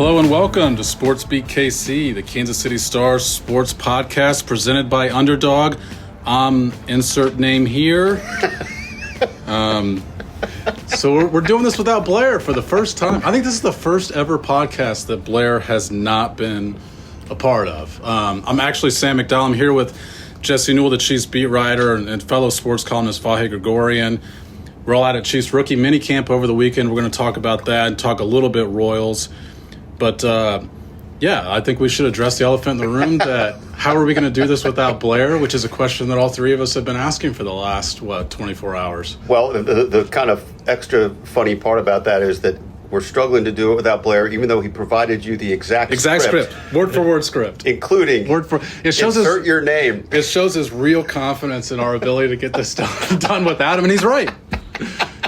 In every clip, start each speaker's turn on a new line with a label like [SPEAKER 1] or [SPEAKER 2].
[SPEAKER 1] Hello and welcome to Sports Beat KC, the Kansas City Stars sports podcast presented by Underdog. Insert name here. So we're doing this without Blair for the first time. I think this is the first ever podcast that Blair has not been a part of. I'm actually Sam McDowell. I'm here with Jesse Newell, the Chiefs beat writer, and fellow sports columnist Vahe Gregorian. We're all out at Chiefs rookie minicamp over the weekend. We're going to talk about that and talk a little bit Royals. But, I think we should address the elephant in the room that how are we going to do this without Blair, which is a question that all three of us have been asking for the last, 24 hours.
[SPEAKER 2] Well, the kind of extra funny part about that is that we're struggling to do it without Blair, even though he provided you the exact script.
[SPEAKER 1] Word-for-word script.
[SPEAKER 2] Including insert your name.
[SPEAKER 1] It shows his real confidence in our ability to get this done without him, and he's right.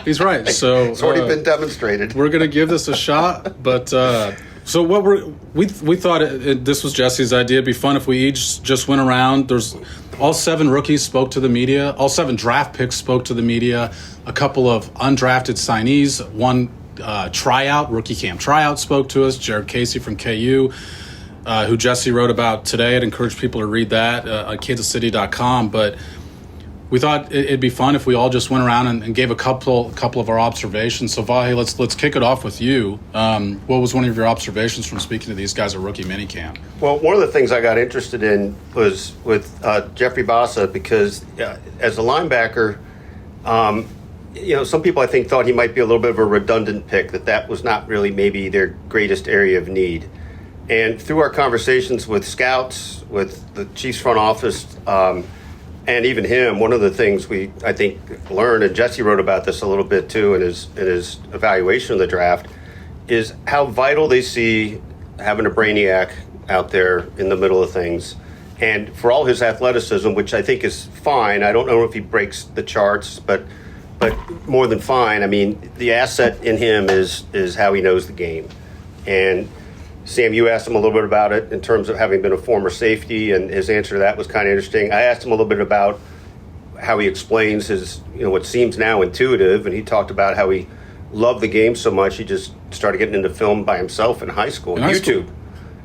[SPEAKER 1] He's right. So
[SPEAKER 2] it's already been demonstrated.
[SPEAKER 1] We're going to give this a shot, but so what we thought this was Jesse's idea. It'd be fun if we each just went around. There's all 7 rookies spoke to the media. All 7 draft picks spoke to the media. A couple of undrafted signees. One rookie camp tryout spoke to us. Jared Casey from KU, who Jesse wrote about today. I'd encourage people to read that on kansascity.com. But we thought it'd be fun if we all just went around and gave a couple of our observations. So Vahe, let's kick it off with you. What was one of your observations from speaking to these guys at rookie minicamp?
[SPEAKER 2] Well, one of the things I got interested in was with Jeffrey Bassa, because as a linebacker, some people I think thought he might be a little bit of a redundant pick, that was not really maybe their greatest area of need. And through our conversations with scouts, with the Chiefs front office, and even him, one of the things I think learned, and Jesse wrote about this a little bit too in his evaluation of the draft, is how vital they see having a brainiac out there in the middle of things. And for all his athleticism, which I think is fine, I don't know if he breaks the charts, but more than fine. I mean, the asset in him is how he knows the game. And Sam, you asked him a little bit about it in terms of having been a former safety, and his answer to that was kind of interesting. I asked him a little bit about how he explains his, what seems now intuitive, and he talked about how he loved the game so much he just started getting into film by himself in high school. YouTube.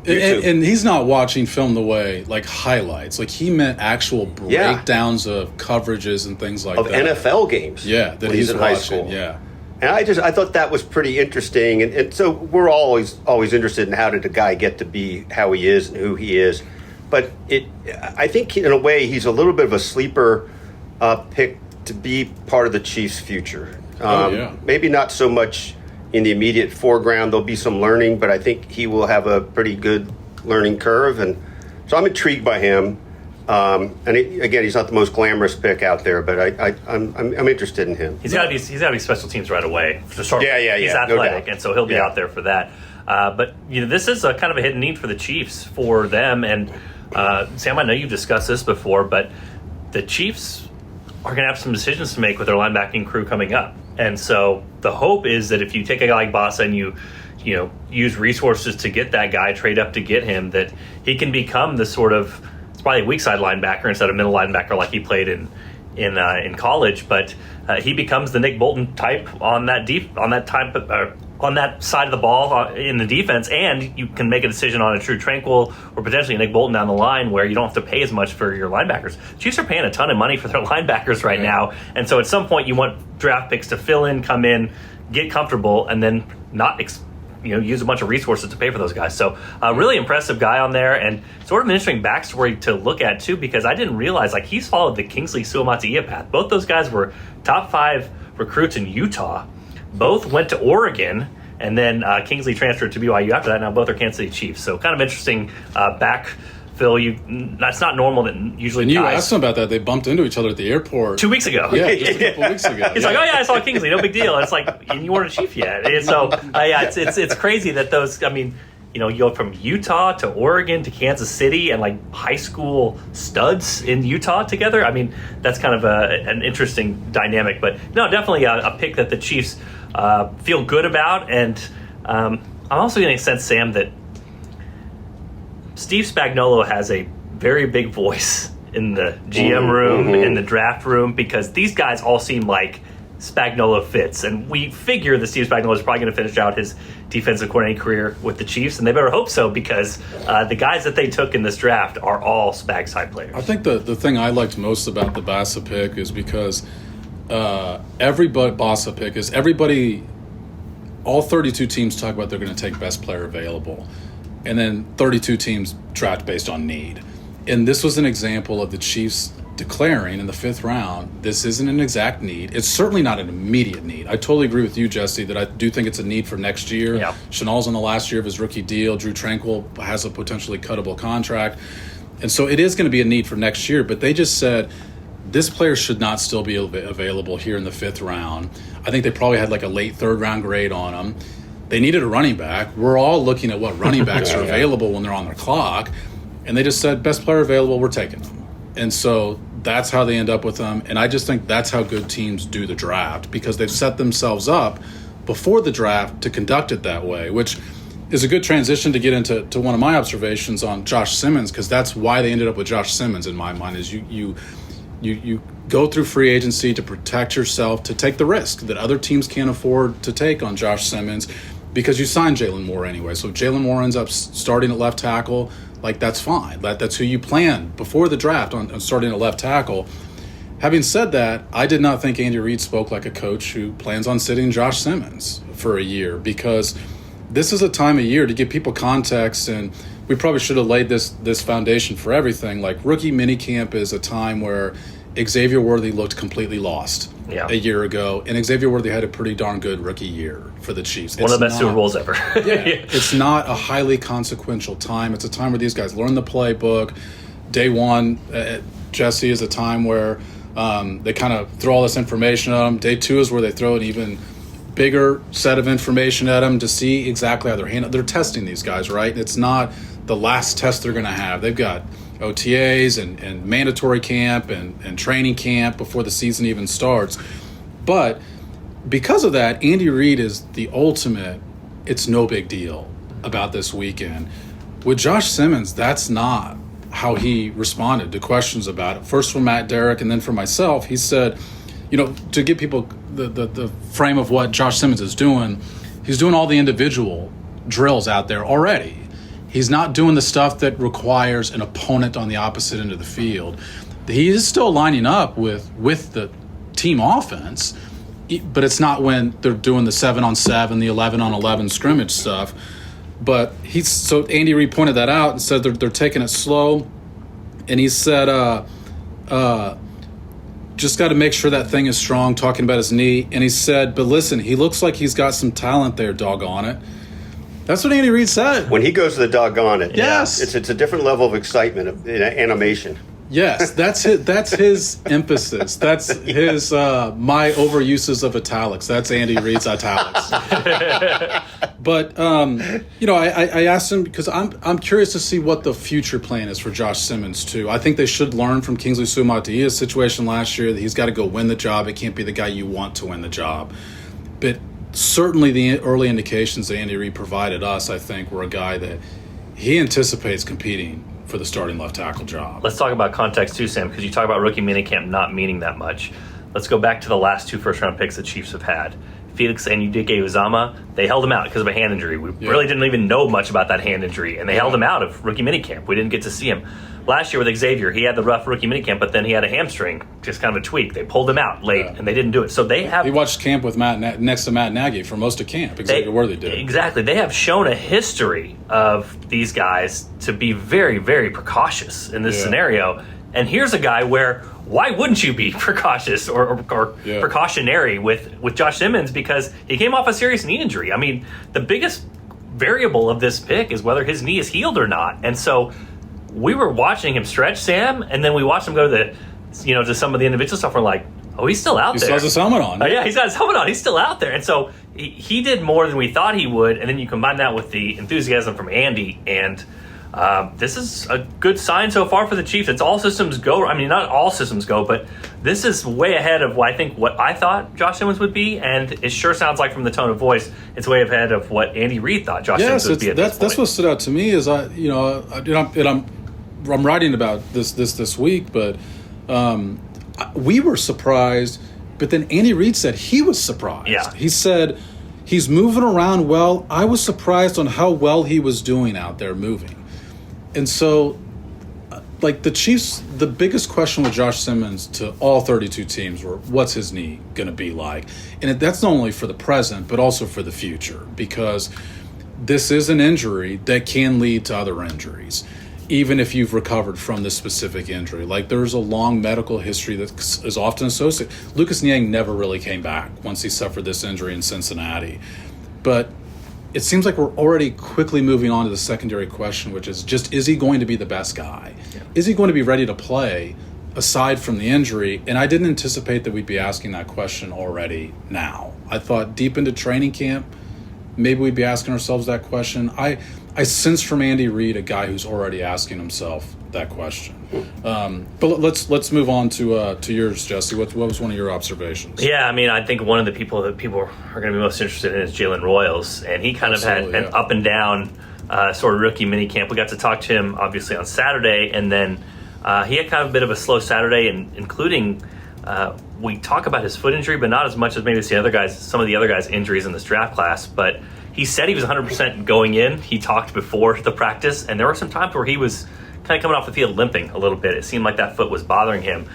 [SPEAKER 1] And he's not watching film the way, like highlights. Like he meant actual breakdowns of coverages and things like that.
[SPEAKER 2] Of NFL games.
[SPEAKER 1] Yeah, that he's
[SPEAKER 2] in
[SPEAKER 1] watching.
[SPEAKER 2] High school.
[SPEAKER 1] Yeah.
[SPEAKER 2] And I thought that was pretty interesting. And so we're always interested in how did a guy get to be how he is and who he is. But I think in a way he's a little bit of a sleeper pick to be part of the Chiefs' future. Maybe not so much in the immediate foreground. There'll be some learning, but I think he will have a pretty good learning curve. And so I'm intrigued by him. Again, he's not the most glamorous pick out there, but I'm interested in him.
[SPEAKER 3] He's got to be special teams right away to start.
[SPEAKER 2] Yeah.
[SPEAKER 3] He's athletic, and so he'll be out there for that. But this is a kind of a hidden need for the Chiefs, for them. And Sam, I know you've discussed this before, but the Chiefs are going to have some decisions to make with their linebacking crew coming up. And so the hope is that if you take a guy like Bassa and you use resources to get that guy, trade up to get him, that he can become the sort of, it's probably a weak side linebacker instead of middle linebacker like he played in college, but he becomes the Nick Bolton type on that side of the ball in the defense, and you can make a decision on a True Tranquil or potentially a Nick Bolton down the line where you don't have to pay as much for your linebackers. Chiefs are paying a ton of money for their linebackers right now, and so at some point you want draft picks to fill in, come in, get comfortable, and then not use a bunch of resources to pay for those guys. So a really impressive guy on there, and sort of an interesting backstory to look at too, because I didn't realize he's followed the Kingsley Suamataia path. Both those guys were top 5 recruits in Utah. Both went to Oregon, and then Kingsley transferred to BYU after that. Now both are Kansas City Chiefs. So kind of interesting backfill. That's not normal. That usually.
[SPEAKER 1] And you asked him about that. They bumped into each other at the airport
[SPEAKER 3] 2 weeks ago.
[SPEAKER 1] Yeah, just a couple weeks ago.
[SPEAKER 3] He's like, "Oh yeah, I saw Kingsley. No big deal." And it's like, and you weren't a Chief yet. And so it's crazy that those. I mean, you go from Utah to Oregon to Kansas City, and like high school studs in Utah together. I mean, that's kind of an interesting dynamic. But no, definitely a pick that the Chiefs feel good about. And I'm also getting a sense, Sam, that Steve Spagnuolo has a very big voice in the GM room, in the draft room, because these guys all seem like Spagnuolo fits. And we figure that Steve Spagnuolo is probably going to finish out his defensive coordinating career with the Chiefs, and they better hope so, because the guys that they took in this draft are all Spags high players.
[SPEAKER 1] I think the thing I liked most about the Bassa pick is because Bassa pick is everybody, all 32 teams talk about they're going to take best player available, and then 32 teams draft based on need. And this was an example of the Chiefs declaring in the 5th round, this isn't an exact need. It's certainly not an immediate need. I totally agree with you, Jesse, that I do think it's a need for next year.
[SPEAKER 3] Yeah.
[SPEAKER 1] Chanel's in the last year of his rookie deal. Drew Tranquill has a potentially cuttable contract. And so it is going to be a need for next year. But they just said, this player should not still be available here in the 5th round. I think they probably had like a late 3rd round grade on him. They needed a running back. We're all looking at what running backs are available when they're on their clock. And they just said, best player available, we're taking them. And so that's how they end up with them. And I just think that's how good teams do the draft, because they've set themselves up before the draft to conduct it that way, which is a good transition to get into one of my observations on Josh Simmons, because that's why they ended up with Josh Simmons in my mind, is you go through free agency to protect yourself, to take the risk that other teams can't afford to take on Josh Simmons, because you signed Jalen Moore anyway. So if Jalen Moore ends up starting at left tackle, like, that's fine. That's who you planned before the draft on starting at left tackle. Having said that, I did not think Andy Reid spoke like a coach who plans on sitting Josh Simmons for a year, because this is a time of year to give people context, and we probably should have laid this foundation for everything. Like, rookie minicamp is a time where Xavier Worthy looked completely lost a year ago, and Xavier Worthy had a pretty darn good rookie year for the Chiefs.
[SPEAKER 3] One of the best Super Bowls ever.
[SPEAKER 1] It's not a highly consequential time. It's a time where these guys learn the playbook. Day one, Jesse, is a time where they kind of throw all this information at them. Day two is where they throw an even bigger set of information at them to see exactly how they're handling. They're testing these guys, right? It's not the last test they're going to have. They've got OTAs and mandatory camp and training camp before the season even starts. But because of that, Andy Reid is the ultimate, it's no big deal about this weekend. With Josh Simmons, that's not how he responded to questions about it. First from Matt Derrick, and then from myself. He said, to give people the frame of what Josh Simmons is doing, he's doing all the individual drills out there already. He's not doing the stuff that requires an opponent on the opposite end of the field. He is still lining up with the team offense, but it's not when they're doing the 7-on-7, the 11-on-11 scrimmage stuff. But so Andy Reid pointed that out and said they're taking it slow. And he said, just got to make sure that thing is strong, talking about his knee. And he said, but listen, he looks like he's got some talent there, doggone it. That's what Andy Reid said.
[SPEAKER 2] When he goes to the doggone it,
[SPEAKER 1] yes,
[SPEAKER 2] it's a different level of excitement, animation.
[SPEAKER 1] Yes, that's it. That's his emphasis. That's his my overuses of italics. That's Andy Reid's italics. But I asked him because I'm curious to see what the future plan is for Josh Simmons too. I think they should learn from Kingsley Suamataio's situation last year that he's got to go win the job. It can't be the guy you want to win the job. But certainly the early indications that Andy Reid provided us, I think, were a guy that he anticipates competing for the starting left tackle job.
[SPEAKER 3] Let's talk about context too, Sam, because you talk about rookie minicamp not meaning that much. Let's go back to the last 2 first-round picks the Chiefs have had. Felix and Udike Uzama, they held him out because of a hand injury. We really didn't even know much about that hand injury, and they held him out of rookie minicamp. We didn't get to see him. Last year with Xavier, he had the rough rookie minicamp, but then he had a hamstring, just kind of a tweak. They pulled him out late, and they didn't do it. So they have...
[SPEAKER 1] He watched camp with next to Matt Nagy for most of camp. Exactly where they did.
[SPEAKER 3] Exactly. They have shown a history of these guys to be very, very precautious in this scenario. And here's a guy where, why wouldn't you be precautious or precautionary with Josh Simmons? Because he came off a serious knee injury. I mean, the biggest variable of this pick is whether his knee is healed or not. And so we were watching him stretch, Sam, and then we watched him go to to some of the individual stuff. We're like, oh, he's still out there. He
[SPEAKER 1] still has his helmet on.
[SPEAKER 3] Yeah, he's got his helmet on. He's still out there. And so he did more than we thought he would. And then you combine that with the enthusiasm from Andy, and this is a good sign so far for the Chiefs. It's all systems go. I mean, not all systems go, but this is way ahead of what I thought Josh Simmons would be, and it sure sounds like from the tone of voice, it's way ahead of what Andy Reid thought Josh Simmons would be at this point.
[SPEAKER 1] That's what stood out to me is I'm writing about this week, but we were surprised But then Andy Reid said he was surprised.
[SPEAKER 3] Yeah.
[SPEAKER 1] He said he's moving around well. I was surprised on how well he was doing out there moving. And so, like the Chiefs, the biggest question with Josh Simmons to all 32 teams were, what's his knee going to be like? And that's not only for the present, but also for the future, because this is an injury that can lead to other injuries, even if you've recovered from this specific injury. Like, there's a long medical history that is often associated. Lucas Niang never really came back once he suffered this injury in Cincinnati. But it seems like we're already quickly moving on to the secondary question, which is just, is he going to be the best guy? Yeah. Is he going to be ready to play aside from the injury? And I didn't anticipate that we'd be asking that question already now. I thought deep into training camp, maybe we'd be asking ourselves that question. I sense from Andy Reid a guy who's already asking himself that question. But let's move on to yours, Jesse. What was one of your observations?
[SPEAKER 3] Yeah, I mean, I think one of the people that people are going to be most interested in is Jalen Royals, and he kind of had an up and down sort of rookie mini camp. We got to talk to him obviously on Saturday, and then he had kind of a bit of a slow Saturday, and including we talk about his foot injury, but not as much as maybe some of the other guys' injuries in this draft class. But he said he was 100% going in. He talked before the practice, and there were some times where he was kind of coming off the field limping a little bit. It seemed like that foot was bothering him.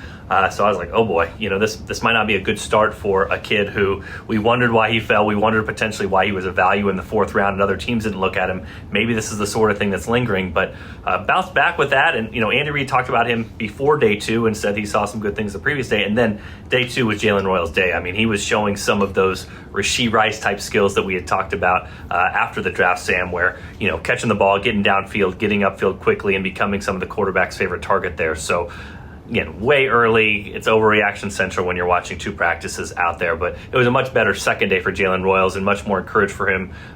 [SPEAKER 3] So I was like, oh boy, this might not be a good start for a kid who we wondered why he fell. We wondered potentially why he was a value in the fourth round and other teams didn't look at him. Maybe this is the sort of thing that's lingering, but bounced back with that. And, Andy Reid talked about him before day two and said he saw some good things the previous day. And then day two was Jalen Royals' day. I mean, he was showing some of those Rashee Rice type skills that we had talked about after the draft, Sam, where, catching the ball, getting downfield, getting upfield quickly, and becoming some of the quarterback's favorite target there. So, again, way early. It's overreaction central when you're watching two practices out there, but it was a much better second day for Jalen Royals and much more encouraged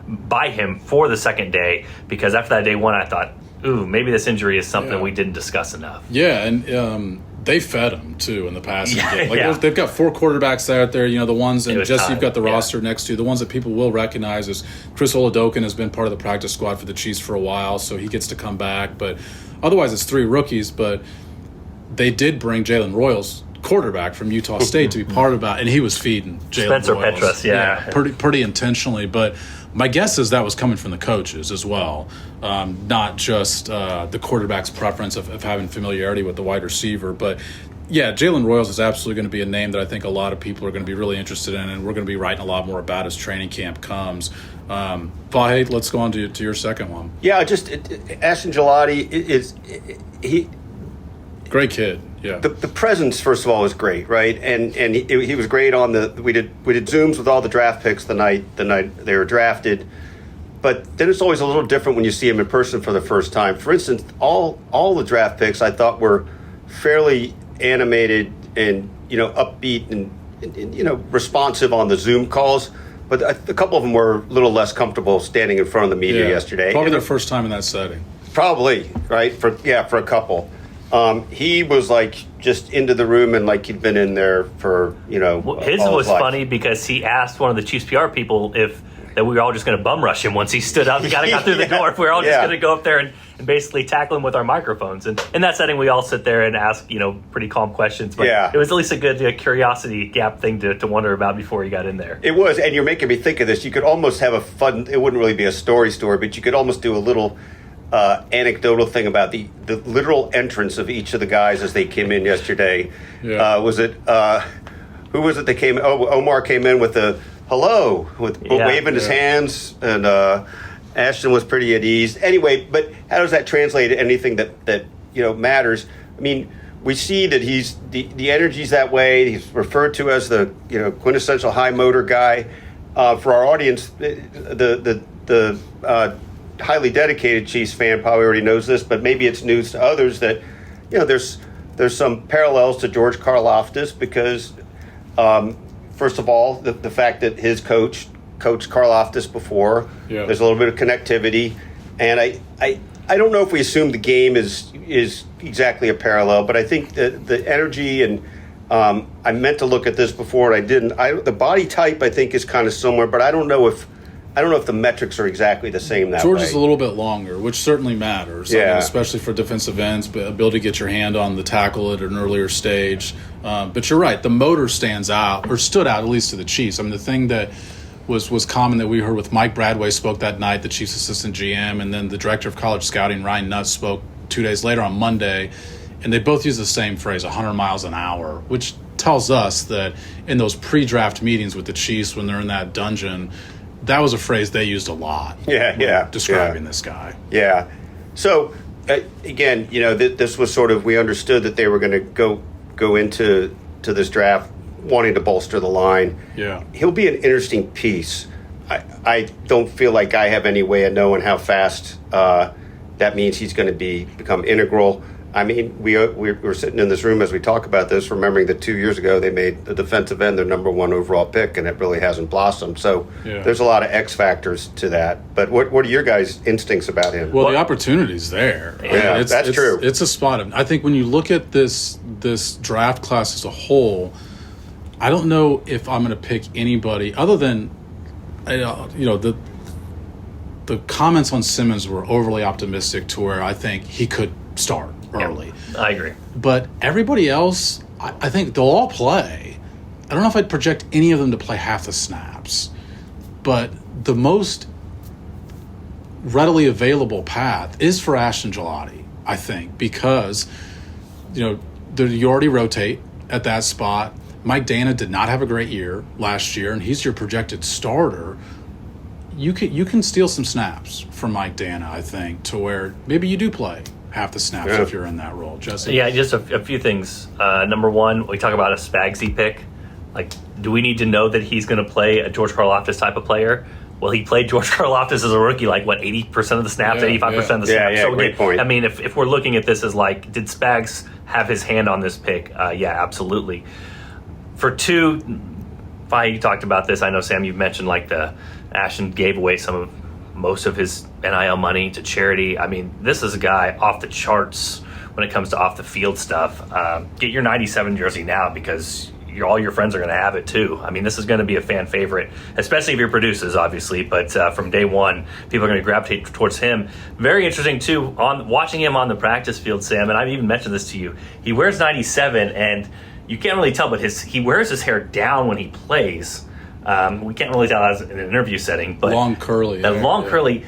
[SPEAKER 3] by him for the second day, because after that day one, I thought, ooh, maybe this injury is something we didn't discuss enough.
[SPEAKER 1] Yeah, and they fed him, too, in the passing game. They've got four quarterbacks out there, the ones, and Jesse, you've got the roster next to you. The ones that people will recognize is Chris Oladokun has been part of the practice squad for the Chiefs for a while, so he gets to come back. But otherwise, it's three rookies, but they did bring Jalen Royals, quarterback from Utah State, to be part of that, and he was feeding Jalen
[SPEAKER 3] Spencer
[SPEAKER 1] Royals.
[SPEAKER 3] Petras,
[SPEAKER 1] pretty intentionally. But my guess is that was coming from the coaches as well, not just the quarterback's preference of having familiarity with the wide receiver. But yeah, Jalen Royals is absolutely going to be a name that I think a lot of people are going to be really interested in, and we're going to be writing a lot more about as training camp comes. Vahe, let's go on to your second one.
[SPEAKER 2] Yeah, Ashton Gelati he.
[SPEAKER 1] Great kid, yeah.
[SPEAKER 2] The presence, first of all, was great, right? And he was great on we did Zooms with all the draft picks the night they were drafted. But then it's always a little different when you see him in person for the first time. For instance, all the draft picks I thought were fairly animated and upbeat and responsive on the Zoom calls. But a couple of them were a little less comfortable standing in front of the media yesterday.
[SPEAKER 1] Probably their first time in that setting.
[SPEAKER 2] Probably, right? For a couple. He was just into the room and he'd been in there for
[SPEAKER 3] his
[SPEAKER 2] all
[SPEAKER 3] was
[SPEAKER 2] life.
[SPEAKER 3] Funny because he asked one of the Chiefs PR people that we were all just going to bum rush him once he stood up and got through the door. If we were all just going to go up there and basically tackle him with our microphones. And in that setting, we all sit there and ask pretty calm questions. But it was at least a good curiosity gap thing to wonder about before he got in there.
[SPEAKER 2] It was, and you're making me think of this. You could almost have a fun. It wouldn't really be a story, but you could almost do a little anecdotal thing about the literal entrance of each of the guys as they came in yesterday. Was it who was it that came? Omar came in with a hello, waving his hands, and Ashton was pretty at ease. Anyway, but how does that translate to anything that matters? I mean, we see that he's the energy's that way. He's referred to as the quintessential high motor guy. For our audience, the highly dedicated Chiefs fan probably already knows this, but maybe it's news to others that there's some parallels to George Karlaftis because first of all the fact that his coached Karlaftis before, there's a little bit of connectivity, and I don't know if we assume the game is exactly a parallel, but I think that the energy and I meant to look at this before and I didn't. The body type I think is kind of similar, but I don't know if I don't know if the metrics are exactly the same that
[SPEAKER 1] George
[SPEAKER 2] way.
[SPEAKER 1] is a little bit longer, which certainly matters. I mean,
[SPEAKER 2] Yeah.
[SPEAKER 1] especially for defensive ends, but ability to get your hand on the tackle at an earlier stage. But you're right, the motor stands out, or stood out at least to the Chiefs. I mean, the thing that was common that we heard with Mike Bradway spoke that night, the Chiefs assistant GM, and then the director of college scouting, Ryan Nutt, spoke 2 days later on Monday, and they both used the same phrase, 100 miles an hour, which tells us that in those pre-draft meetings with the Chiefs when they're in that dungeon, that was a phrase they used a lot. Describing this guy.
[SPEAKER 2] Yeah. So, again, this was sort of, we understood that they were going to go into this draft wanting to bolster the line.
[SPEAKER 1] Yeah.
[SPEAKER 2] He'll be an interesting piece. I don't feel like I have any way of knowing how fast that means he's going to become integral. I mean, we're sitting in this room as we talk about this, remembering that 2 years ago they made the defensive end their number one overall pick, and it really hasn't blossomed. So there's a lot of X factors to that. But what are your guys' instincts about him?
[SPEAKER 1] Well, the opportunity's there.
[SPEAKER 2] Yeah, that's true.
[SPEAKER 1] It's a spot. I think when you look at this draft class as a whole, I don't know if I'm going to pick anybody other than, the comments on Simmons were overly optimistic to where I think he could start early.
[SPEAKER 3] Yeah, I agree.
[SPEAKER 1] But everybody else, I think they'll all play. I don't know if I'd project any of them to play half the snaps. But the most readily available path is for Ashton Gelati, I think, because, you already rotate at that spot. Mike Dana did not have a great year last year, and he's your projected starter. You can steal some snaps from Mike Dana, I think, to where maybe you do play half the snaps if you're in that role. Jesse?
[SPEAKER 3] Yeah, just a few things. Number one, we talk about a Spagsy pick. Like, do we need to know that he's going to play a George Karlaftis type of player? Well, he played George Karlaftis as a rookie, 80% of the snaps, 85% of the snaps.
[SPEAKER 2] Yeah, great point.
[SPEAKER 3] I mean, if we're looking at this as did Spags have his hand on this pick? Yeah, absolutely. For two, Vahe, you talked about this. I know, Sam, you've mentioned the Ashton gave away most of his NIL money to charity. I mean, this is a guy off the charts when it comes to off the field stuff. Get your 97 jersey now because all your friends are going to have it too. I mean, this is going to be a fan favorite, especially if he produces, obviously. But from day one, people are going to gravitate towards him. Very interesting too, on watching him on the practice field, Sam. And I've even mentioned this to you. He wears 97, and you can't really tell, but he wears his hair down when he plays. We can't really tell as in an interview setting, but
[SPEAKER 1] long curly.
[SPEAKER 3] Curly.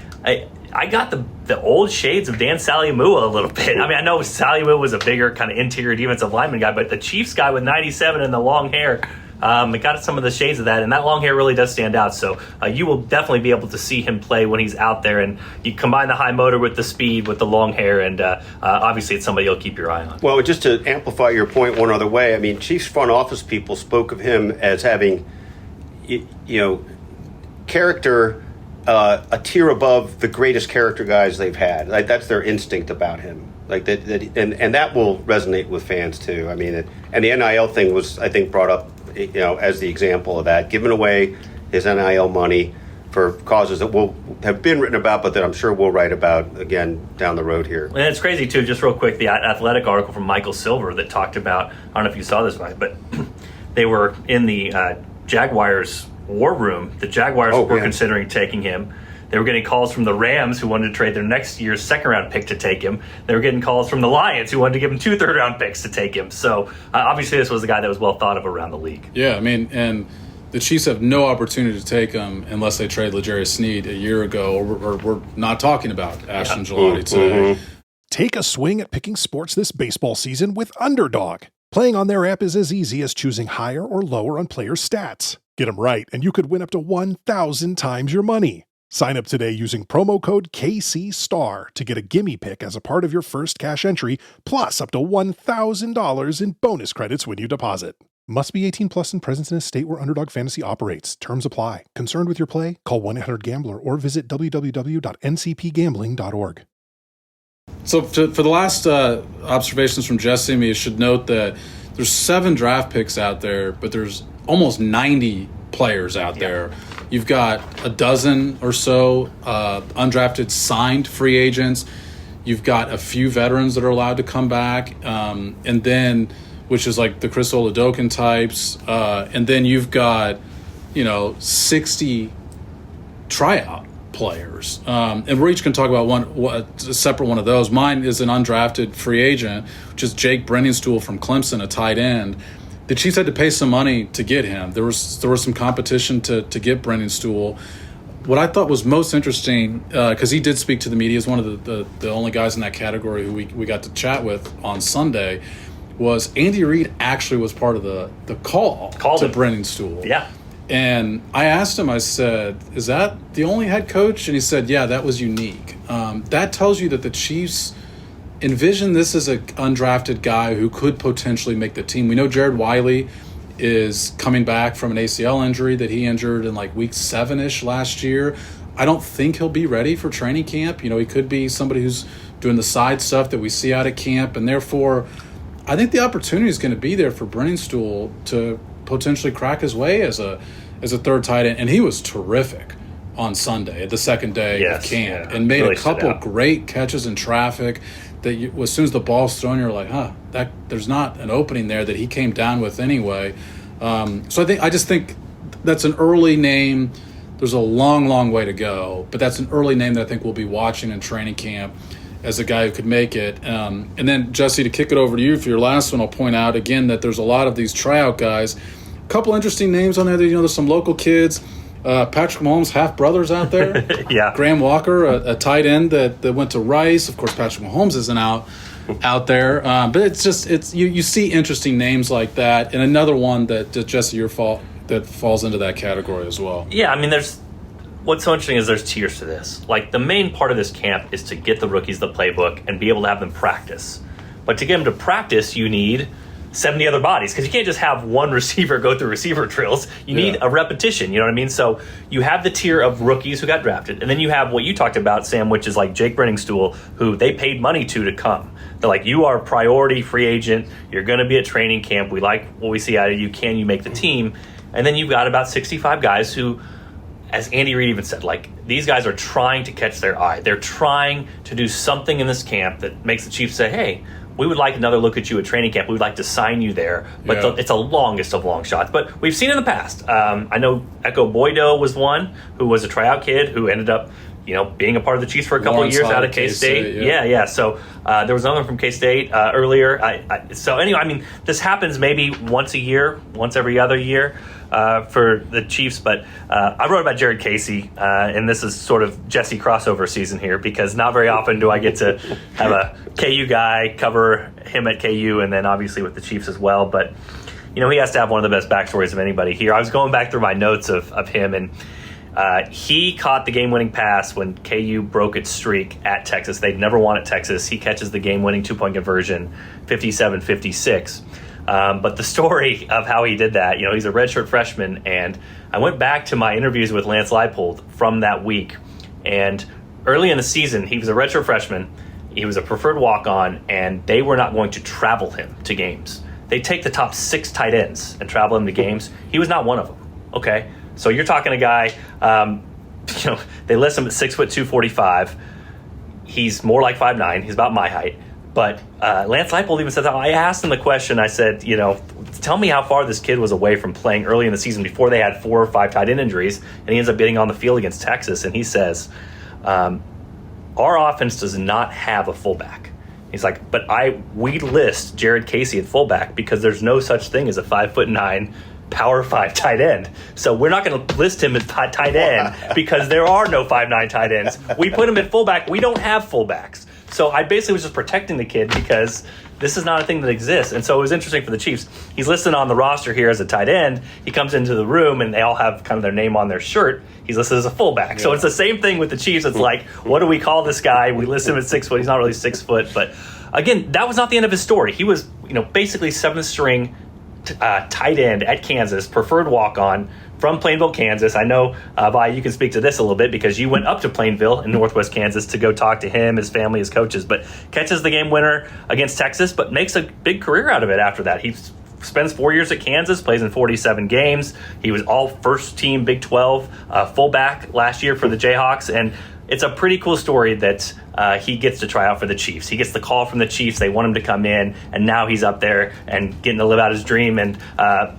[SPEAKER 3] I got the old shades of Dan Saliamua a little bit. I mean, I know Saliamua was a bigger kind of interior defensive lineman guy, but the Chiefs guy with 97 and the long hair, it got some of the shades of that, and that long hair really does stand out. So you will definitely be able to see him play when he's out there, and you combine the high motor with the speed, with the long hair, and obviously it's somebody you'll keep your eye on.
[SPEAKER 2] Well, just to amplify your point one other way, I mean, Chiefs front office people spoke of him as having, character a tier above the greatest character guys they've had. That's their instinct about him. And that will resonate with fans too. I mean, and the NIL thing was, I think, brought up, as the example of that, giving away his NIL money for causes that will have been written about, but that I'm sure we'll write about again down the road here.
[SPEAKER 3] And it's crazy too. Just real quick, the Athletic article from Michael Silver that talked about, I don't know if you saw this, but they were in the Jaguars war room. The Jaguars were considering taking him. They were getting calls from the Rams, who wanted to trade their next year's second-round pick to take him. They were getting calls from the Lions, who wanted to give him 2 third-round picks to take him. So obviously this was a guy that was well thought of around the league.
[SPEAKER 1] Yeah, I mean, and the Chiefs have no opportunity to take him unless they trade L'Jarius Sneed a year ago, or we're not talking about Ashton Gelati today.
[SPEAKER 4] Take a swing at picking sports this baseball season with Underdog. Playing on their app is as easy as choosing higher or lower on players' stats. Get them right, and you could win up to 1,000 times your money. Sign up today using promo code KCSTAR to get a gimme pick as a part of your first cash entry, plus up to $1,000 in bonus credits when you deposit. Must be 18 plus and present in a state where Underdog Fantasy operates. Terms apply. Concerned with your play? Call 1-800-GAMBLER or visit www.ncpgambling.org.
[SPEAKER 1] So for the last observations from Jesse and me, you should note that there's 7 draft picks out there, but there's almost 90 players out there. You've got a dozen or so undrafted signed free agents. You've got a few veterans that are allowed to come back, and then, which is like the Chris Oladokun types, and then you've got 60 tryout players. And we're each going to talk about a separate one of those. Mine is an undrafted free agent, which is Jake Brenningstool from Clemson, a tight end. The Chiefs had to pay some money to get him. There was some competition to get Brenningstool. What I thought was most interesting, because he did speak to the media, is one of the only guys in that category who we got to chat with on Sunday, was Andy Reid actually was part of the call to Brenningstool.
[SPEAKER 3] Yeah.
[SPEAKER 1] And I asked him, I said, is that the only head coach? And he said, yeah, that was unique. That tells you that the Chiefs envision this as an undrafted guy who could potentially make the team. We know Jared Wiley is coming back from an ACL injury that he injured in like week 7-ish last year. I don't think he'll be ready for training camp. He could be somebody who's doing the side stuff that we see out at camp, and therefore I think the opportunity is going to be there for Brenningstool to potentially crack his way as a third tight end. And he was terrific on Sunday, the second day of camp, and made really a couple great catches in traffic that as soon as the ball's thrown, you're like, that there's not an opening there that he came down with anyway. So I just think that's an early name. There's a long way to go, but that's an early name that I think we'll be watching in training camp as a guy who could make it. And then, Jesse, to kick it over to you for your last one, I'll point out again that there's a lot of these tryout guys. A couple interesting names on there. There's some local kids. Patrick Mahomes' half-brothers out there.
[SPEAKER 3] Yeah.
[SPEAKER 1] Graham Walker, a tight end that went to Rice. Of course, Patrick Mahomes isn't out there. But it's you see interesting names like that. And another one that, Jesse, your fault, that falls into that category as well.
[SPEAKER 3] Yeah, I mean, what's so interesting is there's tiers to this. Like, the main part of this camp is to get the rookies the playbook and be able to have them practice. But to get them to practice, you need 70 other bodies, because you can't just have one receiver go through receiver drills. You need a repetition, you know what I mean? So you have the tier of rookies who got drafted, and then you have what you talked about, Sam, which is like Jake Brenningstool, who they paid money to come. They're like, you are a priority free agent, you're going to be at training camp, we like what we see out of you, can you make the team? And then you've got about 65 guys who, as Andy Reid even said, like, these guys are trying to catch their eye. They're trying to do something in this camp that makes the Chiefs say, hey, we would like another look at you at training camp. We would like to sign you there. But it's a longest of long shots. But we've seen in the past. I know Echo Boydo was one who was a tryout kid who ended up, being a part of the Chiefs for a couple of years out of K-State. Yeah. So there was another one from K-State earlier. So anyway, I mean, this happens maybe once a year, once every other year for the Chiefs. But I wrote about Jared Casey, and this is sort of Jesse crossover season here, because not very often do I get to have a KU guy cover him at KU and then obviously with the Chiefs as well. But, he has to have one of the best backstories of anybody here. I was going back through my notes of him, and he caught the game-winning pass when KU broke its streak at Texas. They'd never won at Texas. He catches the game-winning two-point conversion, 57-56. But the story of how he did that, he's a redshirt freshman, and I went back to my interviews with Lance Leipold from that week, and early in the season, he was a redshirt freshman, he was a preferred walk-on, and they were not going to travel him to games. They take the top 6 tight ends and travel him to games. He was not one of them, okay? So you're talking a guy, they list him at 6'2", 245. He's more like 5'9". He's about my height. But Lance Leipold even said that. I asked him the question. I said, tell me how far this kid was away from playing early in the season before they had 4 or 5 tight end injuries, and he ends up getting on the field against Texas. And he says, our offense does not have a fullback. He's like, but we list Jared Casey at fullback because there's no such thing as a 5'9" Power 5 tight end. So we're not going to list him as tight end because there are no 5'9" tight ends. We put him at fullback. We don't have fullbacks. So I basically was just protecting the kid because this is not a thing that exists. And so it was interesting for the Chiefs. He's listed on the roster here as a tight end. He comes into the room and they all have kind of their name on their shirt. He's listed as a fullback. Yeah. So it's the same thing with the Chiefs. It's like, what do we call this guy? We list him at 6 foot. He's not really 6 foot. But again, that was not the end of his story. He was, basically 7th string tight end at Kansas, preferred walk-on from Plainville, Kansas. I know, Vahe, you can speak to this a little bit because you went up to Plainville in northwest Kansas to go talk to him, his family, his coaches, but catches the game winner against Texas, but makes a big career out of it after that. He spends 4 years at Kansas, plays in 47 games. He was all first-team Big 12 fullback last year for the Jayhawks, and it's a pretty cool story that he gets to try out for the Chiefs. He gets the call from the Chiefs. They want him to come in, and now he's up there and getting to live out his dream. And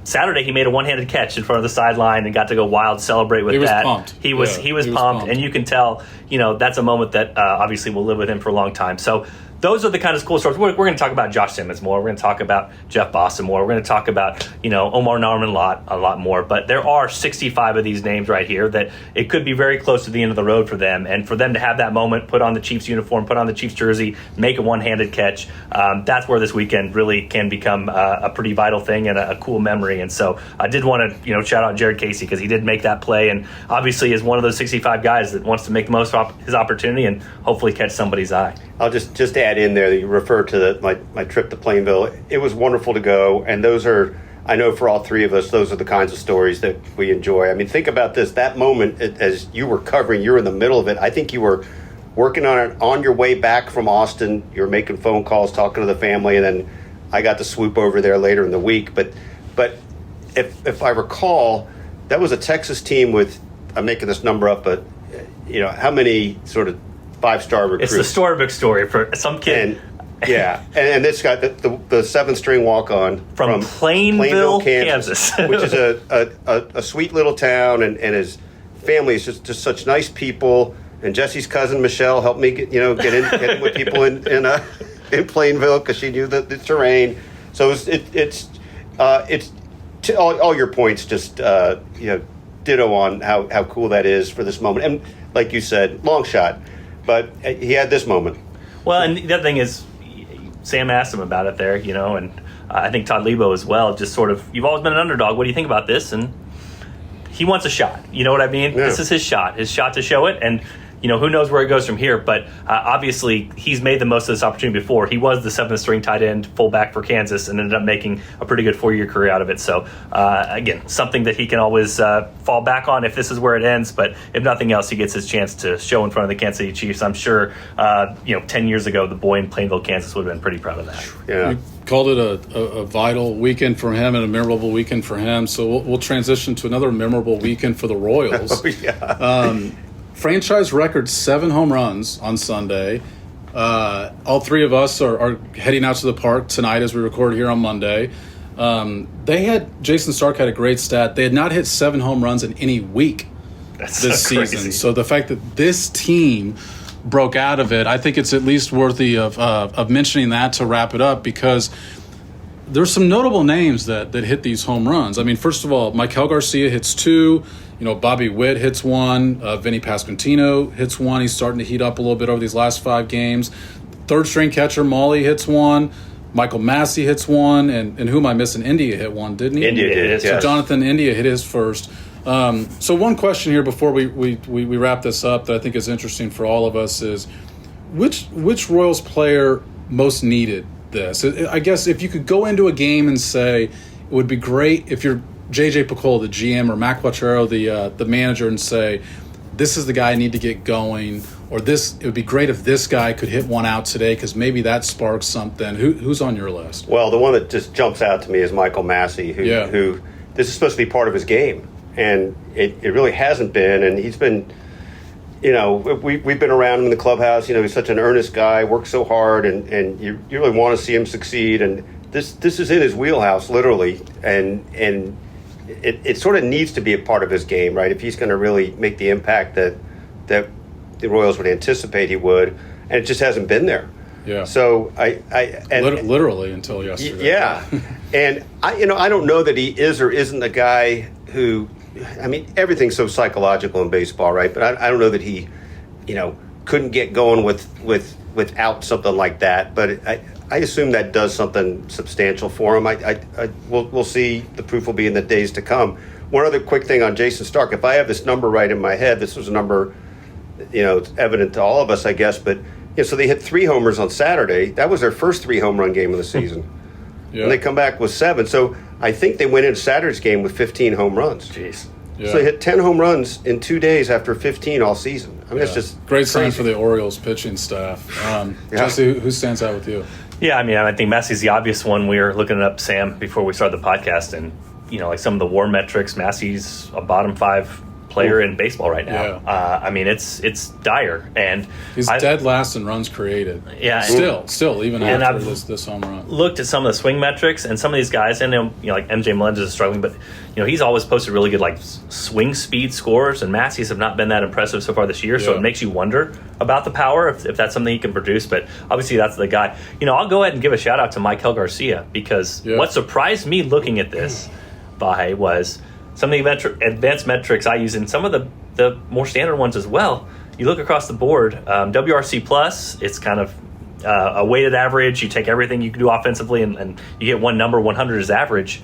[SPEAKER 3] Saturday, he made a one-handed catch in front of the sideline and got to go wild, celebrate with that. He was pumped, and you can tell, that's a moment that obviously will live with him for a long time. So those are the kind of cool stories. We're going to talk about Josh Simmons more. We're going to talk about Jeff Boston more. We're going to talk about, Omar Norman a lot more. But there are 65 of these names right here that it could be very close to the end of the road for them. And for them to have that moment, put on the Chiefs uniform, put on the Chiefs jersey, make a one-handed catch, that's where this weekend really can become a pretty vital thing and a cool memory. And so I did want to, shout out Jared Casey because he did make that play and obviously is one of those 65 guys that wants to make the most of his opportunity and hopefully catch somebody's eye.
[SPEAKER 2] I'll just add in there that you referred to my trip to Plainville. It was wonderful to go, and those are, I know for all three of us, those are the kinds of stories that we enjoy. I mean, think about this. That moment, as you were covering, you were in the middle of it. I think you were working on it on your way back from Austin. You were making phone calls, talking to the family, and then I got to swoop over there later in the week. But if I recall, that was a Texas team with, I'm making this number up, but how many sort of 5-star recruits?
[SPEAKER 3] It's the storybook story for some kid.
[SPEAKER 2] And this guy, the 7th string walk-on
[SPEAKER 3] from Plainville, Kansas.
[SPEAKER 2] Which is a sweet little town, and his family is just such nice people. And Jesse's cousin Michelle helped me get in with people in Plainville because she knew the terrain. So it's all your points. Just ditto on how cool that is for this moment. And like you said, long shot. But he had this moment.
[SPEAKER 3] Well, and the other thing is, Sam asked him about it there, and I think Todd Lebo as well, just sort of, you've always been an underdog. What do you think about this? And he wants a shot. You know what I mean? Yeah. This is his shot to show it. And, who knows where it goes from here. But obviously, he's made the most of this opportunity before. He was the 7th string tight end fullback for Kansas and ended up making a pretty good 4-year career out of it. So, again, something that he can always fall back on if this is where it ends. But if nothing else, he gets his chance to show in front of the Kansas City Chiefs. I'm sure, 10 years ago, the boy in Plainville, Kansas would have been pretty proud of that.
[SPEAKER 2] Yeah.
[SPEAKER 1] We called it a vital weekend for him and a memorable weekend for him. So we'll transition to another memorable weekend for the Royals.
[SPEAKER 2] Oh, yeah.
[SPEAKER 1] Franchise record 7 home runs on Sunday. All three of us are heading out to the park tonight as we record here on Monday. Jason Stark had a great stat. They had not hit 7 home runs in any week this season. So the fact that this team broke out of it, I think it's at least worthy of mentioning that to wrap it up, because there's some notable names that hit these home runs. I mean, first of all, Maikel Garcia hits 2. Bobby Witt hits 1. Vinny Pasquantino hits 1. He's starting to heat up a little bit over these last 5 games. 3rd-string catcher Molly hits 1. Michael Massey hits 1. And who am I missing? India hit 1, didn't he?
[SPEAKER 2] India did,
[SPEAKER 1] So
[SPEAKER 2] yes.
[SPEAKER 1] Jonathan India hit his first. So one question here before we wrap this up that I think is interesting for all of us is, which Royals player most needed this? I guess if you could go into a game and say it would be great if you're J.J. Picola, the GM, or Mac Quatrero, the manager, and say, this is the guy I need to get going, or it would be great if this guy could hit one out today because maybe that sparks something. Who's on your list?
[SPEAKER 2] Well, the one that just jumps out to me is Michael Massey, who this is supposed to be part of his game, and it really hasn't been. And he's been, we've been around him in the clubhouse. He's such an earnest guy, works so hard, and you really want to see him succeed. And this is in his wheelhouse, literally, and it sort of needs to be a part of his game, right? If he's going to really make the impact that the Royals would anticipate he would, and it just hasn't been there.
[SPEAKER 1] Yeah.
[SPEAKER 2] So
[SPEAKER 1] literally until yesterday.
[SPEAKER 2] Yeah, and I don't know that he is or isn't a guy who. I mean, everything's so psychological in baseball, right? But I don't know that he, couldn't get going without something like that. But I assume that does something substantial for him. We'll see. The proof will be in the days to come. One other quick thing on Jason Stark. If I have this number right in my head, this was a number, it's evident to all of us, I guess. But so they hit 3 homers on Saturday. That was their first 3 home run game of the season. Yeah. And they come back with 7. So I think they went into Saturday's game with 15 home runs.
[SPEAKER 3] Jeez.
[SPEAKER 1] Yeah.
[SPEAKER 2] So they hit 10 home runs in 2 days after 15 all season. I mean, it's just
[SPEAKER 1] great
[SPEAKER 2] crazy.
[SPEAKER 1] sign for the Orioles pitching staff. Jesse, who stands out with you?
[SPEAKER 3] Yeah, I mean, I think Massey's the obvious one. We were looking it up, Sam, before we started the podcast, and like some of the WAR metrics, Massey's a bottom 5 player in baseball right now.
[SPEAKER 1] Yeah.
[SPEAKER 3] I mean, it's dire, and
[SPEAKER 1] he's dead last in runs created.
[SPEAKER 3] Yeah,
[SPEAKER 1] still even
[SPEAKER 3] and
[SPEAKER 1] after
[SPEAKER 3] I've
[SPEAKER 1] this home run.
[SPEAKER 3] Looked at some of the swing metrics, and some of these guys, and like MJ Melendez is struggling, but he's always posted really good like swing speed scores, and Massey's have not been that impressive so far this year. So it makes you wonder about the power if that's something he can produce. But obviously that's the guy. I'll go ahead and give a shout out to Maikel Garcia, because what surprised me looking at this, Vahe, was some of the advanced metrics I use, and some of the more standard ones as well. You look across the board, WRC plus, it's kind of a weighted average. You take everything you can do offensively, and you get one number. 100 is average.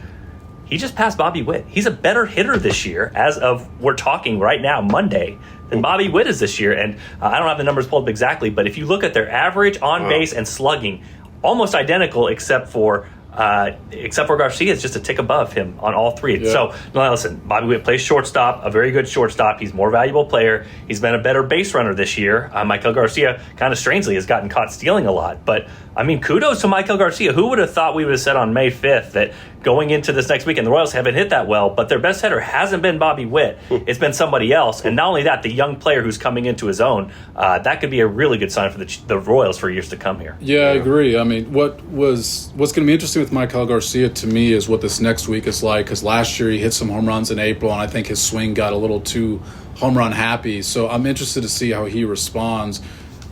[SPEAKER 3] He just passed Bobby Witt. He's a better hitter this year, as of we're talking right now, Monday, than Bobby Witt is this year. And I don't have the numbers pulled up exactly, but if you look at their average on base and slugging, almost identical, except for Garcia is just a tick above him on all three.
[SPEAKER 1] Yeah.
[SPEAKER 3] So, now listen, Bobby Witt plays shortstop, a very good shortstop. He's a more valuable player. He's been a better base runner this year. Maikel Garcia, kind of strangely, has gotten caught stealing a lot. But, I mean, kudos to Maikel Garcia. Who would have thought we would have said on May 5th that going into this next weekend, the Royals haven't hit that well, but their best hitter hasn't been Bobby Witt. It's been somebody else. And not only that, the young player who's coming into his own, that could be a really good sign for the Royals for years to come here.
[SPEAKER 1] Yeah, I agree. I mean, what's going to be interesting with Maikel Garcia to me is what this next week is like, because last year he hit some home runs in April, and I think his swing got a little too home run happy. So I'm interested to see how he responds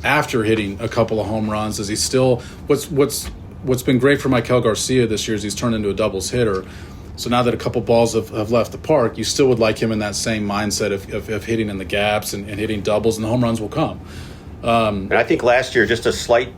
[SPEAKER 1] after hitting a couple of home runs. Is he still what's been great for Maikel Garcia this year is he's turned into a doubles hitter. So now that a couple balls have left the park, you still would like him in that same mindset of hitting in the gaps and hitting doubles, and the home runs will come.
[SPEAKER 2] And I think last year, just a slight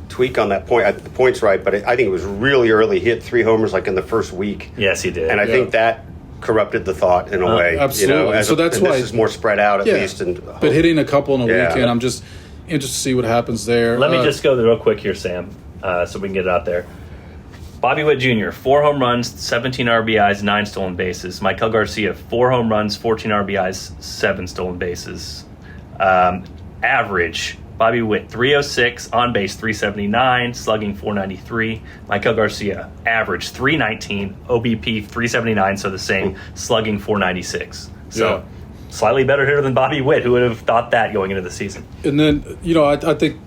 [SPEAKER 2] tweak on that point. The point's right, but I think it was really early. He hit 3 homers like in the first week.
[SPEAKER 3] Yes, he did.
[SPEAKER 2] And I think that corrupted the thought in a way.
[SPEAKER 1] Absolutely. So that's why
[SPEAKER 2] this is more spread out at least.
[SPEAKER 1] But hitting a couple in a weekend, I'm just interested to see what happens there.
[SPEAKER 3] Let me just go real quick here, Sam, so we can get it out there. Bobby Witt Jr., 4 home runs, 17 RBIs, 9 stolen bases. Maikel Garcia, 4 home runs, 14 RBIs, 7 stolen bases. Average, Bobby Witt, 306, on base 379, slugging 493. Maikel Garcia, average 319, OBP 379, so the same, slugging 496. So slightly better hitter than Bobby Witt. Who would have thought that going into the season?
[SPEAKER 1] And then, I think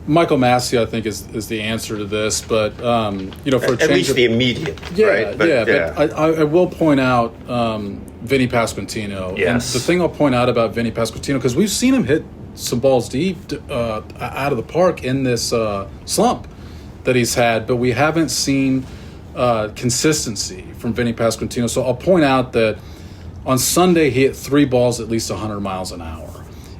[SPEAKER 1] Michael Massey, I think, is the answer to this. But, for a change
[SPEAKER 2] at least the immediate, right?
[SPEAKER 1] But I will point out Vinny Pasquantino.
[SPEAKER 3] Yes.
[SPEAKER 1] And the thing I'll point out about Vinny Pasquantino, because we've seen him hit some balls deep out of the park in this slump that he's had, but we haven't seen consistency from Vinny Pasquantino. So I'll point out that on Sunday he hit 3 balls at least 100 miles an hour.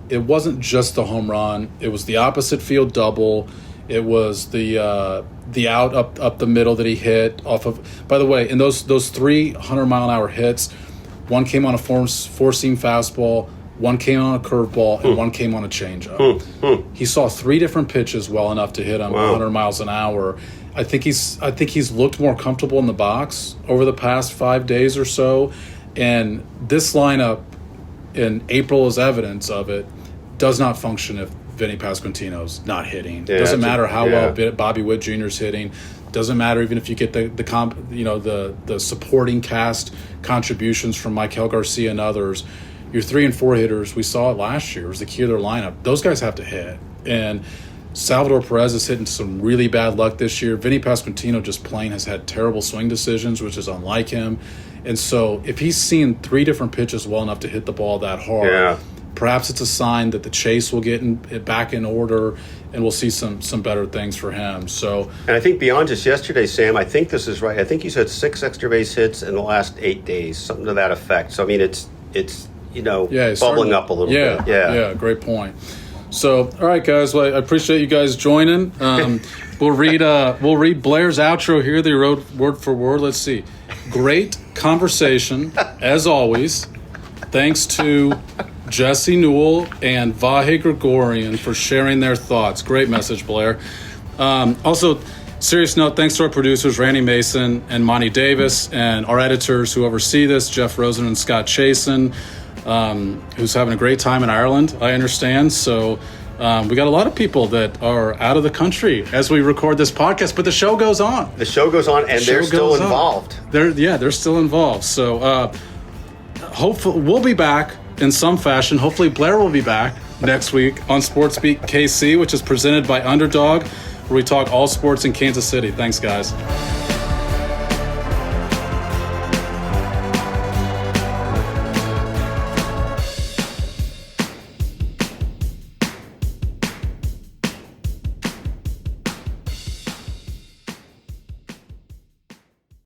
[SPEAKER 1] It wasn't just the home run. It was the opposite field double. It was the out up the middle that he hit off of. By the way, in those 3 100-mile-an-hour hits, one came on a four-seam fastball, one came on a curveball, and one came on a changeup. He saw 3 different pitches well enough to hit him 100 miles an hour. I think he's looked more comfortable in the box over the past 5 days or so, and this lineup, and April is evidence of it, does not function if Vinny Pasquantino's not hitting.
[SPEAKER 2] Yeah,
[SPEAKER 1] doesn't matter how well Bobby Witt Jr. is hitting. Doesn't matter even if you get the supporting cast contributions from Maikel Garcia and others. Your 3 and 4 hitters, we saw it last year, was the key to their lineup. Those guys have to hit. And Salvador Perez is hitting some really bad luck this year. Vinny Pasquantino just plain has had terrible swing decisions, which is unlike him. And so if he's seeing 3 different pitches well enough to hit the ball that hard, perhaps it's a sign that the chase will get it back in order, and we'll see some better things for him. So, and
[SPEAKER 2] I think beyond just yesterday, Sam, I think this is right. I think you said 6 extra base hits in the last 8 days, something to that effect. So I mean, it's bubbling up a little bit.
[SPEAKER 1] Yeah, great point. So, all right, guys. Well, I appreciate you guys joining. We'll read Blair's outro here. They wrote word for word. Let's see. Great conversation as always. Thanks to Jesse Newell and Vahe Gregorian for sharing their thoughts. Great message, Blair. Also, serious note, thanks to our producers, Randy Mason and Monty Davis, and our editors who oversee this, Jeff Rosen and Scott Chasen, who's having a great time in Ireland, I understand. So we got a lot of people that are out of the country as we record this podcast, but the show goes on.
[SPEAKER 2] The show goes on, and they're still involved.
[SPEAKER 1] They're still involved. So hopefully we'll be back in some fashion. Hopefully Blair will be back next week on Sports Beat KC, which is presented by Underdog, where we talk all sports in Kansas City. Thanks, guys.